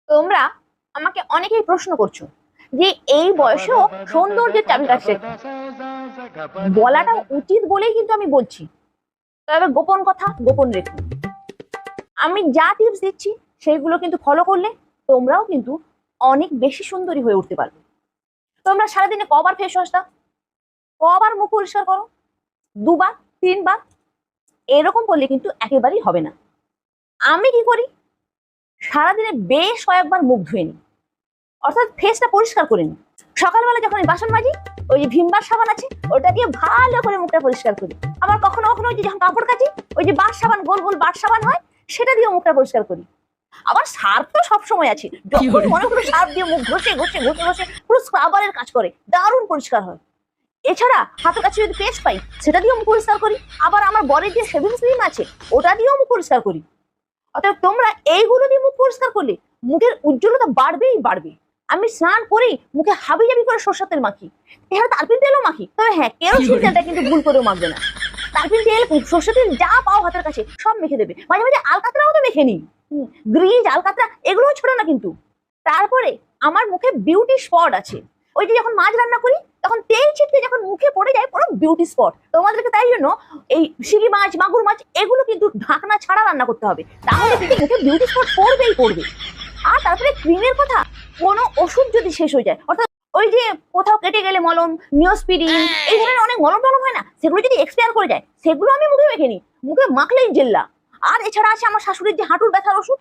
তোমরা আমাকে অনেকেই প্রশ্ন করছো যে এই বয়সেও সৌন্দর্যের চাবিকাঠি বলাটা উচিত বলেই কিন্তু আমি বলছি। তবে গোপন কথা গোপন রেখো। আমি যা টিপস দিচ্ছি সেইগুলো কিন্তু ফলো করলে তোমরাও কিন্তু অনেক বেশি সুন্দরী হয়ে উঠতে পারবে। তোমরা সারাদিনে কবার ফেস ওয়াশ দাও, কবার মুখ পরিষ্কার করো? দুবার, তিনবার? এরকম করলে কিন্তু একেবারেই হবে না। আমি কি করি, সারাদিনে বেশ কয়েকবার মুখ ধুয়ে নিই, অর্থাৎ ফেসটা পরিষ্কার করে নিই। সকালবেলা যখন আমি বাসন মাজি, ওই যে ভিম বার সাবান আছে ওটা দিয়ে ভালো করে মুখটা পরিষ্কার করি। আবার কখনো কখনো ওই যে যখন কাপড় কাচি, ওই যে বার সাবান, গোল গোল বার সাবান হয়, সেটা দিয়ে মুখটা পরিষ্কার করি। আবার সার্ফ তো সবসময় আছে, যখন মনে হলো সার্ফ দিয়ে মুখ ঘষে ঘষে ঘষে ঘষে পুরো স্ক্রাবারের কাজ করে, দারুণ পরিষ্কার হয়। এছাড়া হাতের কাছে যদি পেস্ট পাই সেটা দিয়েও মুখ পরিষ্কার করি। আবার আমার বডির যে শেভিং ক্রিম আছে ওটা দিয়েও মুখ পরিষ্কার করি। অর্থাৎ তোমরা এইগুলো দিয়ে মুখ পরিষ্কার করলে মুখের উজ্জ্বলতা বাড়বেই বাড়বে। আমি স্নান করেই মুখে হাবি জাবি করে সরষের তেল মাখি, এছাড়া তারপিন তেলও মাখি। তবে হ্যাঁ, কেরোসিন তেলটা কিন্তু ভুল করেও মাখবে না। তারপিন তেল, সরষের তেল যা পাও হাতের কাছে সব মেখে দেবে। মাঝে মাঝে আলকাতরাও তো মেখে নিই, গ্রিজ আলকাতরা এগুলোও ছোট না কিন্তু। তারপরে আমার মুখে বিউটি স্পট আছে, ওই যে যখন মাছ রান্না করি তখন তেল ছিটকে যখন মুখে পড়ে যায় পুরো বিউটি স্পট। তোমাদেরকে তাই জন্য এই শিঙি মাছ, মাগুর মাছ এগুলো কিন্তু ঢাকনা ছাড়া রান্না করতে হবে, তাহলে কিন্তু মুখে বিউটি স্পট পড়বেই পড়বে। আর তারপরে ক্রিমের কথা, কোনো ওষুধ যদি শেষ হয়ে যায়, অর্থাৎ ওই যে কোথাও কেটে গেলে মলম, নিওস্পিরিন, এই ধরনের অনেক মলম টলম হয় না, সেগুলো যদি এক্সপায়ার করে যায় সেগুলো আমি মুখে মেখে নিই, মুখে মাখলেই জেল্লা। আর এছাড়া আছে আমার শাশুড়ির যে হাঁটুর ব্যথার ওষুধ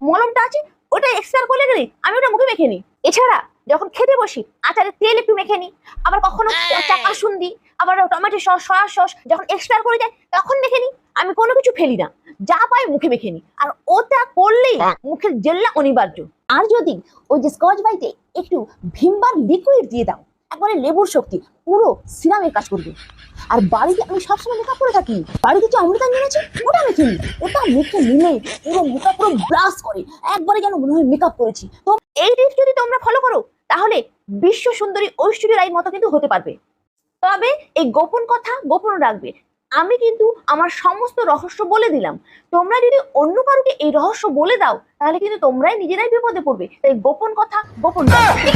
মলমটা আছে, ওটা এক্সপায়ার করলে গেলে আমি ওটা মুখে মেখে নিই। এছাড়া যখন খেতে বসি আচারের তেল একটু মেখে নিই, আবার কখনো চাকা সুন্দি, আবার টমেটো সস, সয়া সস যখন এক্সপায়ার করে যায় তখন মেখে নিই। আমি কোনো কিছু ফেলি না, যা পাই মুখে মেখে নিই। আর ওটা করলেই মুখের জেল্লা অনিবার্য। আর যদি ওই যে স্কচ ব্রাইটে একটু ভিমবার লিকুইড দিয়ে দাও, একবারে লেবুর শক্তি, পুরো সিরামের কাজ করবে। আর বাড়িতে আমি সবসময় মেকআপ করে থাকি, বাড়িতে যে অমৃতাঞ্জন আছে ওটা মেখে নিই, ওটা মুখে নিলে পুরো মুখটা পুরো ব্লাশ করে, একবারে যেন মনে হয় মেকআপ করেছি। তো এই টিপস যদি তোমরা ফলো করো তাহলে বিশ্ব সুন্দরী ঐশ্বর্য রায়ের মতো কিন্তু হতে পারবে। তবে এই গোপন কথা গোপন রাখবে। আমি কিন্তু আমার সমস্ত রহস্য বলে দিলাম, তোমরা যদি অন্য কাউকে এই রহস্য বলে দাও তাহলে কিন্তু তোমরাই নিজেরাই বিপদে পড়বে। তাই গোপন কথা গোপন রাখবে।